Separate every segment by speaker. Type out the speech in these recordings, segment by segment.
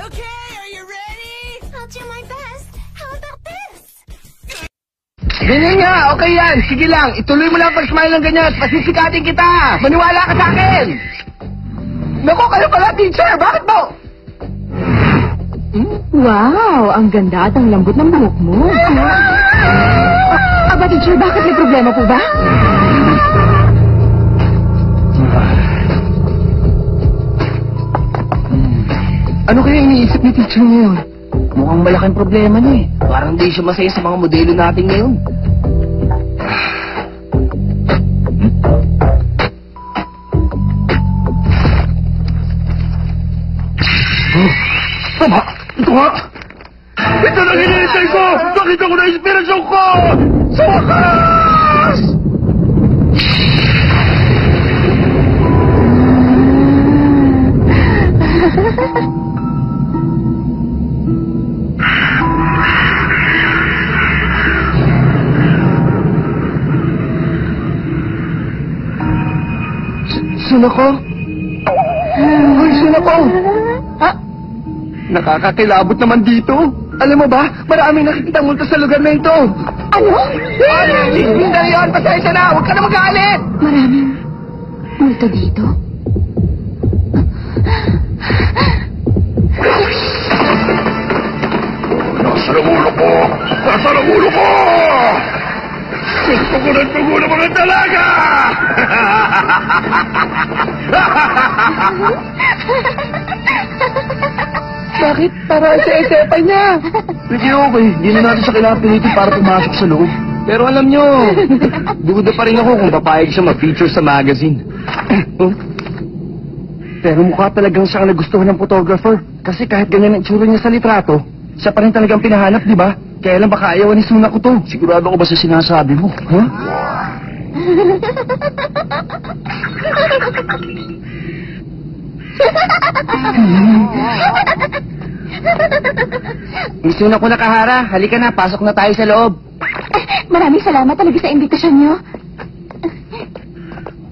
Speaker 1: Okay, are you ready?
Speaker 2: I'll do my best. How about this?
Speaker 3: Ganyan nga, okay yan. Sige lang, ituloy mo lang pag-smile ng ganyan. Pasisikatin kita. Maniwala ka sa akin. Naku, kayo pala, teacher. Bakit mo?
Speaker 4: Wow, ang ganda at ang lambot ng buhok mo. Aba, teacher, bakit may problema po ba?
Speaker 3: Ano kaya iniisip ni teacher ngayon? Mukhang malaking problema niya eh. Parang di siya masaya sa mga modelo natin ngayon. Tama! Ito nga! Ito lang hinihintay ko! Nakita ko na inspirasyon ko! Sa wakas! Sunako? Ay, sunako! Ha? Nakakakilabot naman dito. Alam mo ba, maraming nakikita multo sa lugar na ito.
Speaker 4: Ano?
Speaker 3: Hindi na yun, pasensya na, huwag ka na magalit.
Speaker 4: Maraming multo dito?
Speaker 3: Nasa ang ulo ko! Nasa ang ulo ko! Gusto ko ng tugo ng mga dalaga! Bakit? Para sa esepan niya. Hindi okay. Hindi na natin siya kailangan pilitin para pumasok sa loob. Pero alam nyo, duda pa rin ako kung papayag siya mag-feature sa magazine. Pero mukha talagang siya ang nagustuhan ng photographer. Kasi kahit ganyan ang itsura niya sa litrato, siya pa rin talagang pinahanap, di ba? Kaya lang baka ayawan ni Sunako to. Sigurado ko ba sa sinasabi mo? Ha? Gusto na ko nakahara. Halika na, pasok na tayo sa loob.
Speaker 4: Maraming salamat talaga sa imbitasyon niyo.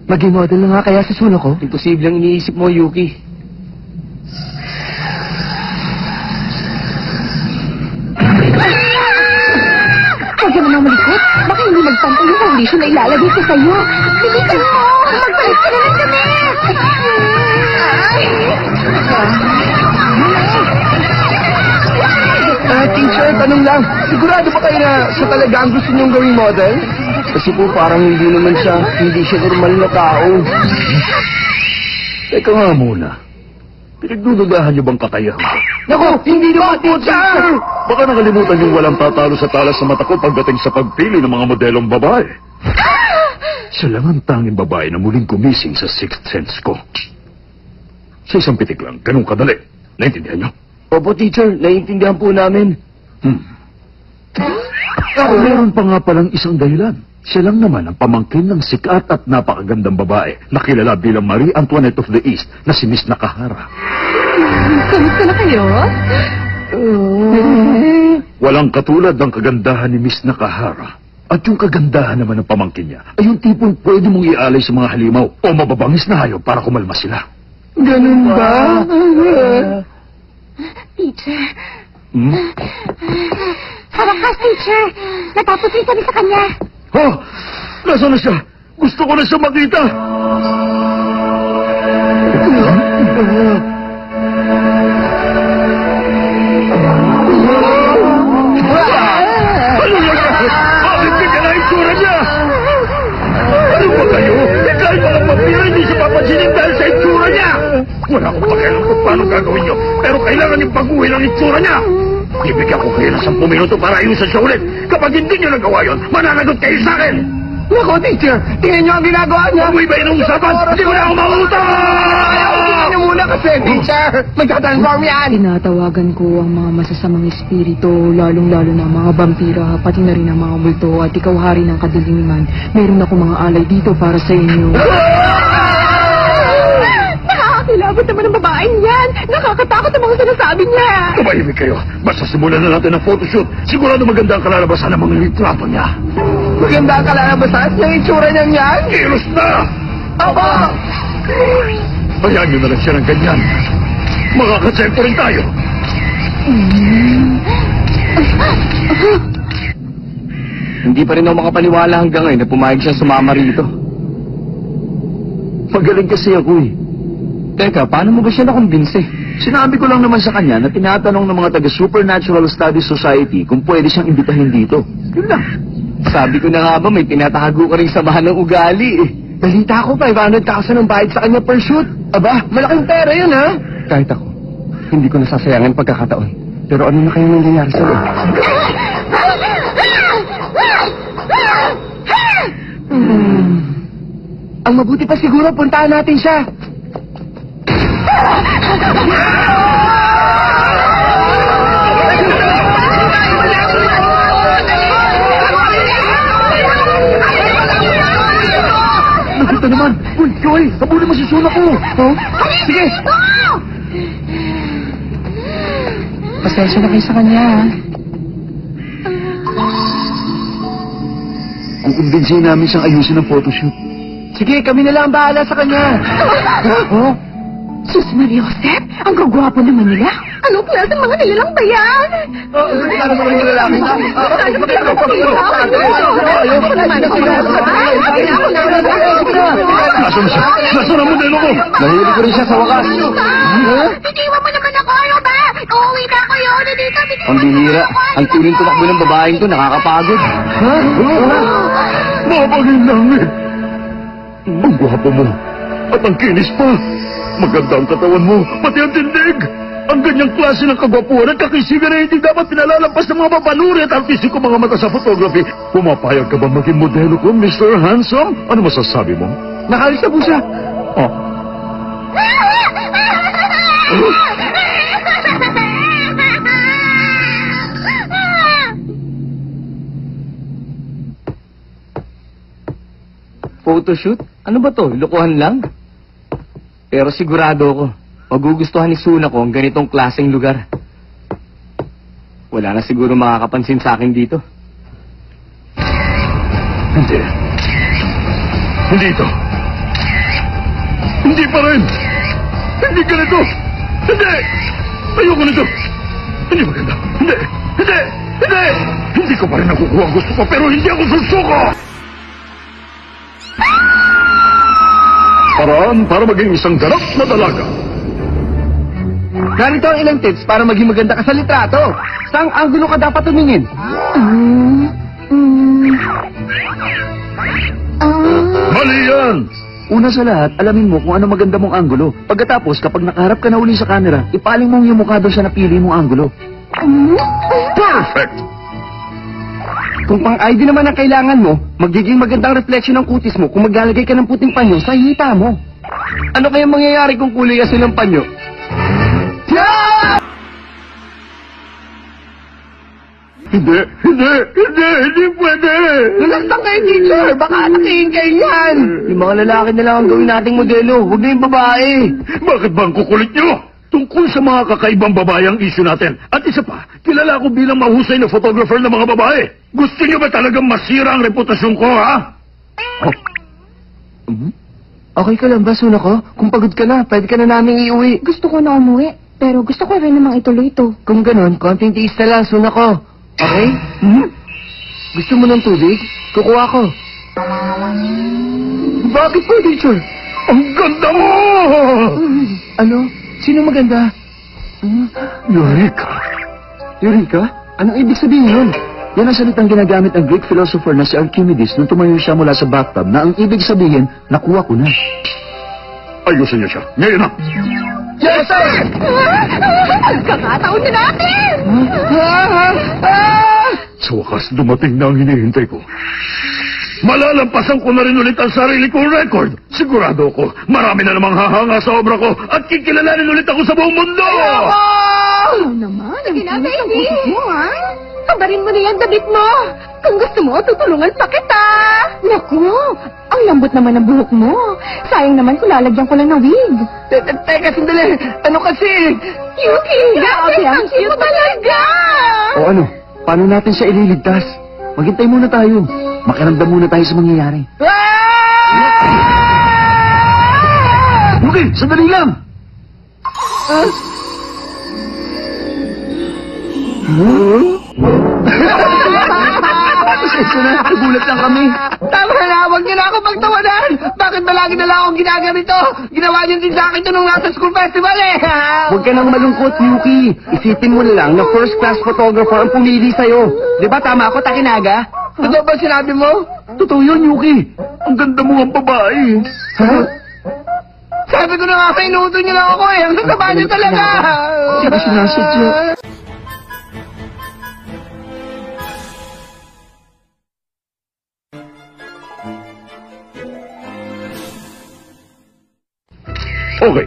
Speaker 3: Maging model na nga kaya si Sunako? Imposible ang iniisip mo, Yuki.
Speaker 4: Huwag ka naman malikot. Baka hindi magtanto yung foundation na ilalagay ko sa'yo. Bilisan mo! Magpalit ka na ng damit!
Speaker 3: Teacher, tanong lang. Sigurado ba kayo na siya talaga ang gusto niyong gawing model? Kasi po parang hindi siya normal na tao.
Speaker 5: Teka nga muna. Pinagdududahan niyo bang kakayahan ko?
Speaker 3: Naku, hindi naman, teacher!
Speaker 5: Baka nakalimutan niyong walang tatalo sa talas sa mata ko pagdating sa pagpili ng mga modelong babae. Siya lang ang tanging babae na muling gumising sa sixth sense ko. Sa isang pitik lang, ganun kadali. Naintindihan niyo?
Speaker 3: Opo, teacher. Naiintindihan po namin.
Speaker 5: Meron pa nga palang isang dahilan. Siya lang naman ang pamangkin ng sikat at napakagandang babae na kilala bilang Marie Antoinette of the East na si Miss Nakahara.
Speaker 4: Kamusta na kayo?
Speaker 5: Walang katulad ng kagandahan ni Miss Nakahara. At yung kagandahan naman ng pamangkin niya ay yung tipong pwede mong ialay sa mga halimaw o mababangis na hayop para kumalma sila.
Speaker 3: Ganun ba?
Speaker 4: Teacher. Sa wakas, teacher. Natapos rin kami sa kanya.
Speaker 5: Ha? Nasaan na siya? Gusto ko na siya makita. Ano yan? Bakit bigyan na itsura niya? Ano ba kayo? Kahit mga pampira hindi siya papansinin dahil sa itsura niya. Wala akong pakialam kung paano gagawin niyo. Pero kailangan niyong baguhin ang itsura niya. Ibigyan ko kayo ng 10 minuto para ayusan siya ulit. Kapag hindi niyo nagawa yun, mananagot kayo sa akin.
Speaker 3: Naku, teacher. Tingnan niyo ang ginagawa niya.
Speaker 5: Huwag mo iba ng usapan. Hindi ko na ako mautang!
Speaker 3: Tingnan niyo muna kasi, teacher. Magtatransform yan.
Speaker 4: Tinatawagan ko ang mga masasamang espiritu, lalong-lalo na ang mga vampira, pati na rin ang mga multo, at ikaw hari ng kadiliman. Meron ako mga alay dito para sa inyo. Nakakakilabot naman ang babaeng yan! Nakakatakot ang mga sinasabi niya!
Speaker 5: Tumahimik kayo. Basta simulan na natin ang photoshoot. Sigurado maganda ang kalalabasan ng mga litrato niya.
Speaker 3: Maganda ang kalalabasan ng itsura niyang yan.
Speaker 5: Kilos na!
Speaker 3: Opo!
Speaker 5: Hayaan niyo na lang siya ng ganyan. Makakatsempo rin tayo.
Speaker 3: Hindi pa rin ako makapaniwala hanggang ngayon na pumayag siya sumama rito. Magaling kasi ako eh. Teka, paano mo ba siya nakumbinsi? Sinabi ko lang naman sa kanya na tinatanong ng mga taga-Supernatural Studies Society kung pwede siyang imbitahin dito. Yun lang. Sabi ko na nga ba may tinatago ka rin samahan ng ugali eh. Balita ko, 500,000 ang bayad sa kanya per shoot. Aba, malaking pera yun ha? Kahit ako, hindi ko nasasayangan pagkakataon. Pero ano na kaya nangyayari sa'yo? Ang mabuti pa siguro, puntahan natin siya. Nakita naman! Uy, Joy! Kabuli mo si Suna ko! Oh? Sige! Pasensya na kayo sa kanya, ha? Ang imbensyon namin siyang ayusin ng photoshoot. Sige, kami na lang ang bahala sa kanya. Oh?
Speaker 2: Sus Maria Josep, ang gagwapo naman nila. Anong klase mga nilalang ba yan?
Speaker 3: Ano naman yung lalaki na?
Speaker 5: Nasaan siya? Nasaan ang modelo ko?
Speaker 3: Nahili ko rin siya sa wakas.
Speaker 2: Iniwan mo naman ako, ano ba? Uuwi na ako yun. Dito,
Speaker 3: Ang bihira. Ang tuling tumakbo ng babaeng to, nakakapagod.
Speaker 5: Ha? Mabagin namin. Ang gwapo mo. At ang kinis pa. Maganda ang katawan mo. Pati ang tindig. Ang ganyang klase ng kagwapuan at kakisigan na hindi dapat pinalalampas ng mga mapanuri at artistiko mga mata sa photography. Pumapayag ka ba maging modelo ko, Mr. Handsome? Ano masasabi mo?
Speaker 3: Nakalis na po siya.
Speaker 5: Oh.
Speaker 3: Photoshoot? Ano ba to? Lukuhan lang? Pero sigurado ako, magugustuhan ni Suna ko ang ganitong klaseng lugar. Wala na siguro makakapansin sa akin dito.
Speaker 5: Hindi. Hindi ito. Hindi pa rin. Hindi ganito. Hindi. Ayoko nito. Hindi maganda. Hindi. Hindi. Hindi. Hindi ko pa rin nakukuha ang gusto ko pero hindi ako susuko. Paraan para maging isang ganap na dalaga.
Speaker 3: Narito ang ilang tips para maging maganda ka sa litrato. Saang anggulo ka dapat tumingin?
Speaker 5: Mali yan!
Speaker 3: Una sa lahat, alamin mo kung ano maganda mong anggulo. Pagkatapos, kapag nakaharap ka na uli sa camera, ipaling mo yung mukha doon sa napili mong anggulo.
Speaker 5: Perfect!
Speaker 3: Kung pang-ID naman ang kailangan mo, magiging magandang reflection ng kutis mo kung maglalagay ka ng puting panyo sa hita mo. Ano kaya mangyayari kung kulay asin ng panyo?
Speaker 5: Hindi pwede!
Speaker 3: Nalastan kayo, teacher! Baka atakihin kayo yan! Yung mga lalaki na lang ang gawin nating modelo, huwag na yung babae.
Speaker 5: Bakit ba ang kukulit nyo? Tungkol sa mga kakaibang babae ang issue natin. At isa pa, kilala ko bilang mahusay na photographer ng mga babae. Gusto nyo ba talagang masira ang reputasyon ko, ha?
Speaker 3: Oh. Okay ka lang ba, Suna ko? Kung pagod ka na, pwede ka na naming iuwi.
Speaker 2: Gusto ko na umuwi, pero gusto ko rin namang ituloy ito.
Speaker 3: Kung ganon, konting tiis na lang, Suna ko. Okay? Gusto mo ng tubig? Kukuha ko. Bakit po, teacher?
Speaker 5: Ang ganda mo!
Speaker 3: Ano? Sino maganda?
Speaker 5: Eureka!
Speaker 3: Eureka? Anong ibig sabihin nun? Yan ang salitang ginagamit ng Greek philosopher na si Archimedes nung tumayo siya mula sa bathtub na ang ibig sabihin, nakuha ko na.
Speaker 5: Ayusin niyo siya. Ngayon na!
Speaker 3: Yes, sir!
Speaker 2: Kakataon na natin!
Speaker 5: Sa wakas, dumating na ang hinihintay ko. Malalampasan ko na rin ulit ang sarili kong record. Sigurado ko, marami na namang hahanga sa obra ko at kikilalanin ulit ako sa buong mundo!
Speaker 2: Ano naman? Sige na, baby! Mo, ha? Kabarin mo na yan, damit mo! Kung gusto mo, tutulungan pa kita! Naku, ang lambot naman ng buhok mo. Sayang naman kung lalagyan ko lang ng wig.
Speaker 3: Teka, sandali. Ano kasi?
Speaker 2: Yuki! Grabe, ang cute talaga!
Speaker 3: O ano? Paano natin siya ililigtas? Maghintay muna tayo. Makiramdam muna tayo sa mangyayari.
Speaker 5: Okay, sandali lang!
Speaker 3: Pasensya na, nagulat lang kami.
Speaker 2: Tama na, huwag niyo na ako pagtawanan. Bakit ba lagi na lang akong ginaganito? Ginawa niyo din sa akin ito nung nasa school festival eh.
Speaker 3: Huwag ka nang malungkot, Yuki. Isipin mo na lang na first-class photographer ang pumili sa'yo. Di ba tama ako, Takinaga?
Speaker 2: Totoo ba sinabi mo?
Speaker 3: Totoo yun, Yuki. Ang ganda mo ang babae. Ha?
Speaker 2: Sabi ko na nga sa inuutol niyo lang ako eh. Ang sasama niyo talaga.
Speaker 3: Hindi ko sinasadya.
Speaker 5: Okay.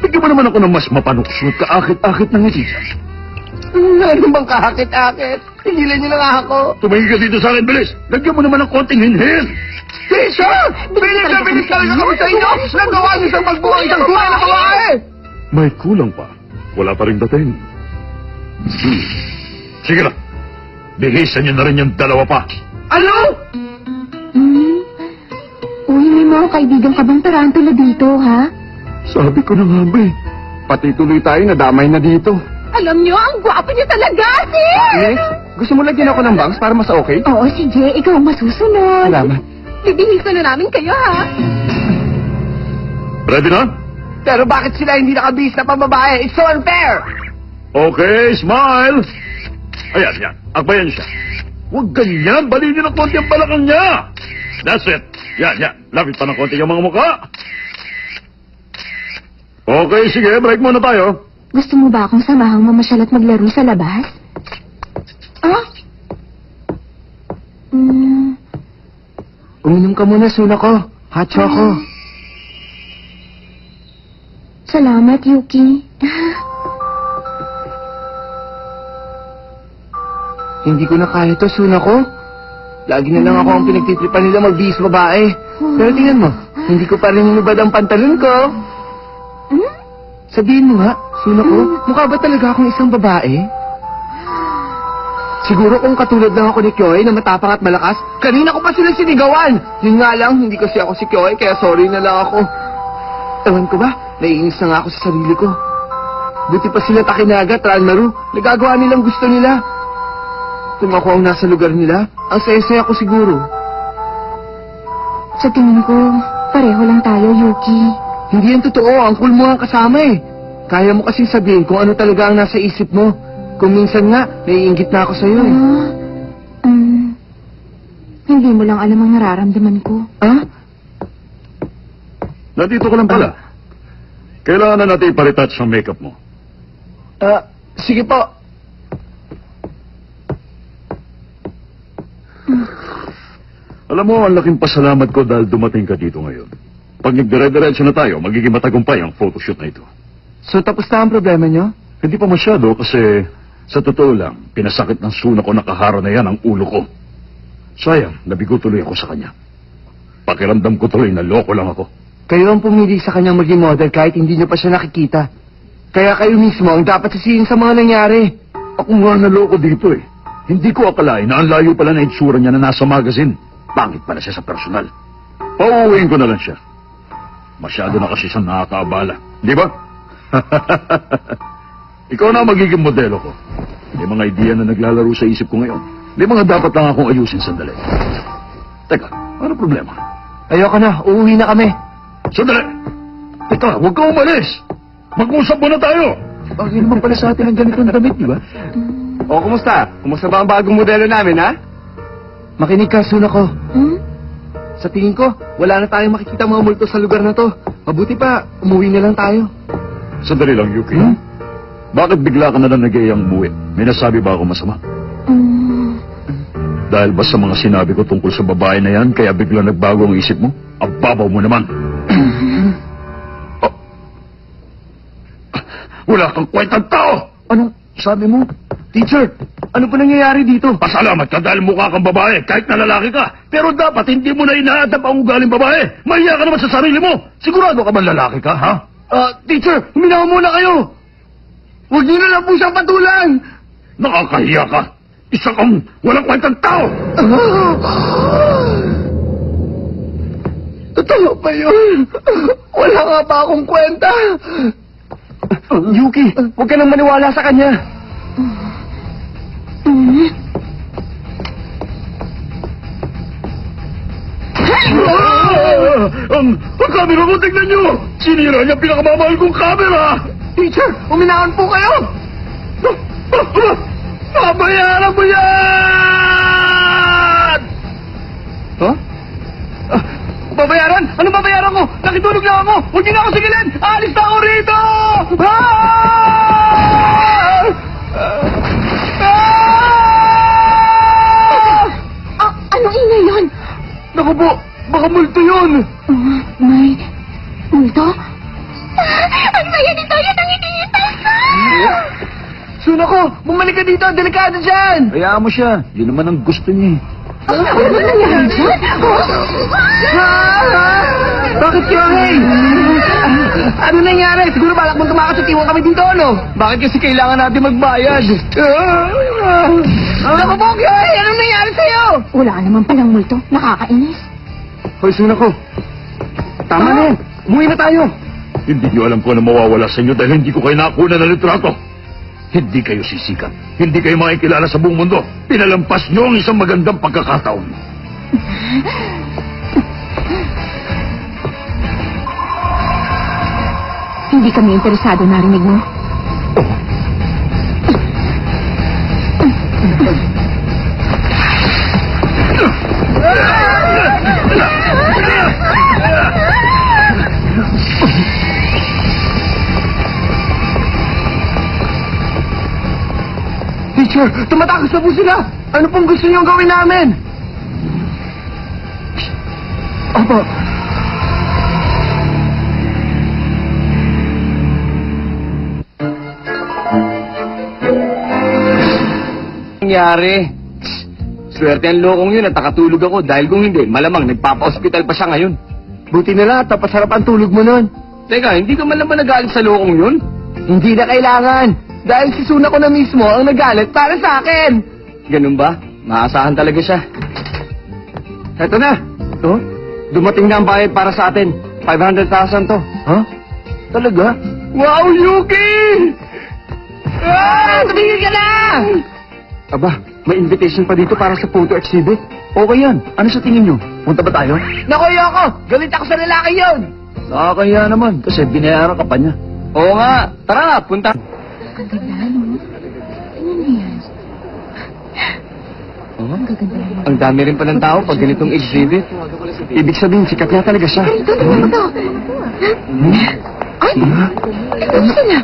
Speaker 5: Bigyan mo naman ako ng mas mapanuksot kaakit-akit ng ngiti.
Speaker 2: Ano bang kahakit-akit? Tigilan niyo na nga ako.
Speaker 5: Tumingin ka dito sa akin, bilis. Lagyan mo naman ng konting hinhin.
Speaker 2: Tisha! Bilis na bilis talaga kami sa inyo! Nagawa niyo siyang magbuwang isang tunay na babae!
Speaker 5: May kulang pa. Wala pa rin dating. Sige na. Bigisan niyo na rin yung dalawa pa.
Speaker 2: Ano?
Speaker 4: Uy, may mga kaibigan ka bang tarantula dito, ha?
Speaker 3: Sabi ko na nga ba eh. Pati tuloy tayo nadamay na dito.
Speaker 2: Alam niyo, ang gwapo niyo talaga, sis!
Speaker 3: Yes? Gusto mo lagyan ako ng bangs para mas okay?
Speaker 4: Oo, si Jay, ikaw ang masusunod.
Speaker 3: Salamat.
Speaker 2: Bibihisan na namin kayo, ha?
Speaker 5: Ready na?
Speaker 2: Pero bakit sila hindi nakabihis na pambabae? It's so unfair!
Speaker 5: Okay, smile. Ayan, yan. Akbayan siya. Huwag ganyan. Baliin niyo ng konti ang balakang niya. That's it. Yan, yan. Lapit pa ng konti yung mga mukha. Okay, sige. Break muna tayo.
Speaker 4: Gusto mo ba akong samahang mamasyal at maglaro sa labas? Ah?
Speaker 3: Uminom ka muna, Suna ko. Hot choco.
Speaker 4: Salamat, Yuki.
Speaker 3: Hindi ko na kaya to, Suna ko. Lagi na lang ako ang pinagtitripan nila magbihis babae. Pero tingnan mo, hindi ko pa rin inubad ang pantalon ko. Sabihin mo nga, Suna ko, mukha ba talaga akong isang babae? Siguro kung katulad lang ako ni Kyoy na matapang at malakas, kanina ko pa sila sinigawan. Yun nga lang, hindi kasi ako si Kyoy, kaya sorry na lang ako. Ewan ko ba, naiinis na nga ako sa sarili ko. Buti pa sila Takinaga at Ranmaru, nagagawa nilang gusto nila. Kung ako ang nasa lugar nila, ang saya-saya ko siguro.
Speaker 4: Sa tingin ko, pareho lang tayo, Yuki.
Speaker 3: Hindi yan totoo, ang cool mo ang kasama eh. Kaya mo kasing sabihin kung ano talaga ang nasa isip mo. Kung minsan nga, naiinggit na ako sa'yo eh.
Speaker 4: Hindi mo lang alam ang nararamdaman ko.
Speaker 3: Ah?
Speaker 5: Nandito ka lang pala. Kailangan na natin iparetouch ang makeup mo.
Speaker 3: Sige po.
Speaker 5: Alam mo, ang laking pasalamat ko dahil dumating ka dito ngayon. Pag nagdire-diretso na tayo, magiging matagumpay ang photoshoot na ito.
Speaker 3: So tapos na ang problema nyo?
Speaker 5: Hindi pa masyado kasi sa totoo lang, pinasakit ng Suna ko nakahara na yan ang ulo ko. Sayang, nabigo tuloy ako sa kanya. Pakiramdam ko tuloy na loko lang ako.
Speaker 3: Kayo ang pumili sa kanyang maging model kahit hindi nyo pa siya nakikita. Kaya kayo mismo ang dapat sisihin sa mga nangyari.
Speaker 5: Ako nga naloko dito eh. Hindi ko akalain na ang layo pala na itsura niya na nasa magazine. Pangit pala siya sa personal. Pauuwiin ko na lang siya. Masyado na kasi siyang nakakaabala. Di ba? Ikaw na ang magiging modelo ko. May mga ideya na naglalaro sa isip ko ngayon. May mga dapat lang akong ayusin sandali. Teka, ano problema?
Speaker 3: Ayoko na, uuwi na kami.
Speaker 5: Sandali! Teka, huwag ka umalis! Mag-usap muna tayo!
Speaker 3: Bagay naman pala sa atin ang ganitong damit, di ba? O, kumusta? Kumusta ba ang bagong modelo namin, ha? Makinig ka, Suna ko. Sa tingin ko, wala na tayong makikita mga multo sa lugar na to. Mabuti pa, umuwi na lang tayo.
Speaker 5: Sandali lang, Yuki. Bakit bigla ka na lang nag-iayang umuwi? May nasabi ba ako masama? Dahil ba sa mga sinabi ko tungkol sa babae na yan, kaya bigla nagbago ang isip mo? Ang babaw mo naman. Wala kang kwentang tao!
Speaker 3: Anong sabi mo? Teacher, ano pa nangyayari dito?
Speaker 5: Pasalamat ka dahil mukha kang babae kahit na lalaki ka. Pero dapat hindi mo na inaadap ang ugaling babae. Mahiya ka naman sa sarili mo. Sigurado ka man lalaki ka, ha?
Speaker 3: Teacher, huminaw muna kayo! Huwag niyo na lang po siyang patulan!
Speaker 5: Nakakahiya ka. Isa kang walang kwentang tao!
Speaker 3: Totoo ba yun? Wala nga ba akong kwenta? Yuki, huwag ka nang maniwala sa kanya.
Speaker 5: Ang camera ko, tignan nyo! Sinira niya pinakamamahal kong camera!
Speaker 3: Teacher, uminahan po kayo!
Speaker 5: Babayaran mo yan!
Speaker 3: Huh? Babayaran? Ano babayaran ko? Nakitulog lang ako! Huwag niyo na ako sigilin! Alis na ako rito!
Speaker 2: Anong ingay yun?
Speaker 3: Naku po! Baka multo yun!
Speaker 2: May multo? Ang saya nito! Yan ang iniitas ko!
Speaker 3: Suna ko! Bumalik ka dito! Delikado dyan! Hayaan mo siya. Yun naman ang gusto niya.
Speaker 2: Ano ba nangyari dyan?
Speaker 3: Bakit yun, hey? Ano nangyari? Siguro balak mong tumakas at iwan kami dito, ano? Bakit kasi kailangan natin magbayad? Naku po, Kyohei! Anong nangyari sa'yo?
Speaker 2: Wala naman palang multo. Nakakainis.
Speaker 3: Hoy, Suna ko. Tama na yan. Umuwi na tayo.
Speaker 5: Hindi niyo alam kung ano mawawala sa inyo dahil hindi ko kayo nakuna ng litrato. Hindi kayo sisikat. Hindi kayo makikilala sa buong mundo. Pinalampas niyo ang isang magandang pagkakataon.
Speaker 2: Hindi kami interesado, narinig mo?
Speaker 3: Teacher, tumatakas na po sila. Ano pong gusto niyong gawin namin? Opo. Nangyari? Swerte ang lokong yun at nakatulog ako dahil kung hindi, malamang nagpapa-hospital pa siya ngayon. Buti na lang at napasarap ang tulog mo nun. Teka, hindi ka man naman nagalit sa lokong yun? Hindi na kailangan. Dahil si Suna ko na mismo ang nagalit para sa akin. Ganun ba? Maasahan talaga siya. Eto na. Oh, dumating na ang bayad para sa atin. 500,000 to. Huh? Talaga? Wow, Yuki! Tumigil ka na! Aba, may invitation pa dito para sa photo exhibit. Okay yan. Ano sa tingin nyo? Punta ba tayo? Naku, Yoko! Galit ako sa lalaki yun! Nakakaya naman kasi binayaran ka pa niya. Oo nga. Tara nga, punta.
Speaker 2: Ang ganda, no? Ano yan?
Speaker 3: Ang dami rin pa ng tao pag ganitong exhibit. Ibig sabihin, sikat nga talaga siya.
Speaker 2: Ito, Ay! Ano sila?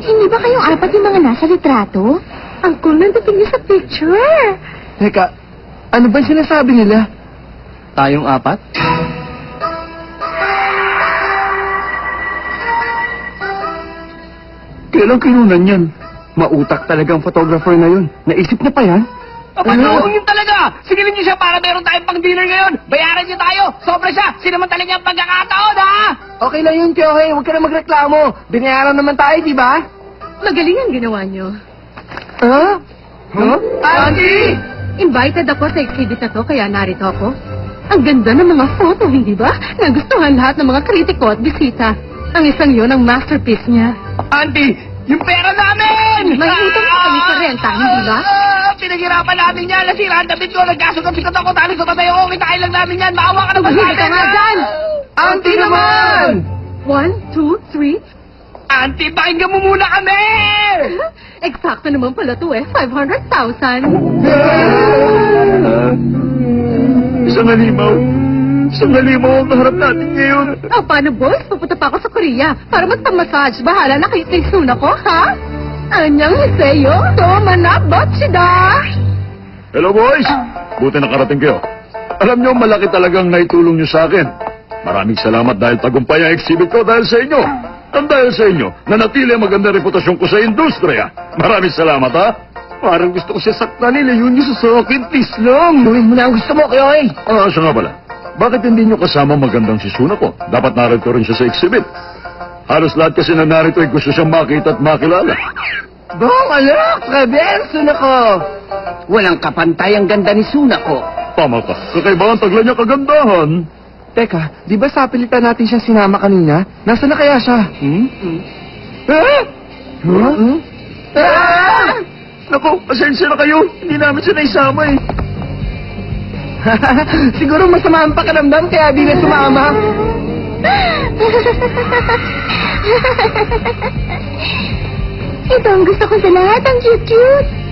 Speaker 2: Hindi ba kayong apat yung mga nasa litrato? Ang cool nandating niyo sa picture.
Speaker 3: Teka, ano ba sinasabi nila? Tayong apat? Kailang kinunan yan? Mautak talagang photographer na yun. Naisip niya pa yan?
Speaker 1: Ano? Yun talaga! Sigilin niyo siya para meron tayong pang-dinner ngayon! Bayaran niyo tayo! Sobra siya! Sinamantala niya ang pagkakataon, ha?
Speaker 3: Okay lang yun, Kyohei. Huwag ka na magreklamo. Binayaran naman tayo, di ba?
Speaker 2: Magaling ang ginawa niyo.
Speaker 3: Huh? Huh? Auntie!
Speaker 2: Invited ako sa exhibit na to, kaya narito ako. Ang ganda ng mga photo, hindi ba? Nagustuhan lahat ng mga kritiko at bisita. Ang isang yun ang masterpiece niya.
Speaker 1: Auntie! Yung pera namin!
Speaker 2: May utang pa kami sa renta, hindi ba?
Speaker 1: Pinaghirapan namin yan! Nasira ang damit ko! Nagkasugat-sikat ako! Talis sa tatay ako! Kitahin lang namin yan! Maawa ka naman sa
Speaker 2: Tumahimik ka nga dyan!
Speaker 3: Auntie naman!
Speaker 2: 1, 2, 3.
Speaker 1: Auntie, pakinggan mo muna kami!
Speaker 2: Eksakto naman pala to 500,000.
Speaker 5: Isang halimaw. Isang halimaw ang kaharap natin ngayon.
Speaker 2: O, paano boys? Pupunta pa ako sa Korea para magpamassage. Bahala na kayo kay Suna ko, ha? Anyang hiseyo, toma na, bachida!
Speaker 5: Hello, boys. Buti nakarating kayo. Alam nyo, malaki talagang naitulong nyo sa akin. Maraming salamat dahil tagumpay ang exhibit ko dahil sa inyo. At dahil sa inyo, nanatili ang magandang reputasyon ko sa industriya. Maraming salamat, ha?
Speaker 3: Parang gusto ko siya saktan nila. Yun yung sa akin, please lang. Gawin mo na ang gusto mo, Kyohei.
Speaker 5: Siya nga pala. Bakit hindi nyo kasama magandang si Suna ko? Dapat narito rin siya sa exhibit. Halos lahat kasi na narito ay gusto siyang makita at makilala.
Speaker 3: Bong, alak! Rebel, Suna ko!
Speaker 1: Walang kapantay ang ganda ni Suna ko.
Speaker 5: Tama ka. Kakaiba ang tagla niya kagandahan.
Speaker 3: Teka, di ba sa pilitan natin siya sinama kanina? Nasaan na kaya siya? Ah! Nako, pasensya na kayo. Hindi namin siya naisama eh.
Speaker 1: Siguro masama ang pakiramdam kaya di na sumama.
Speaker 2: Ito ang gusto ko sa lahat, ang cute-cute.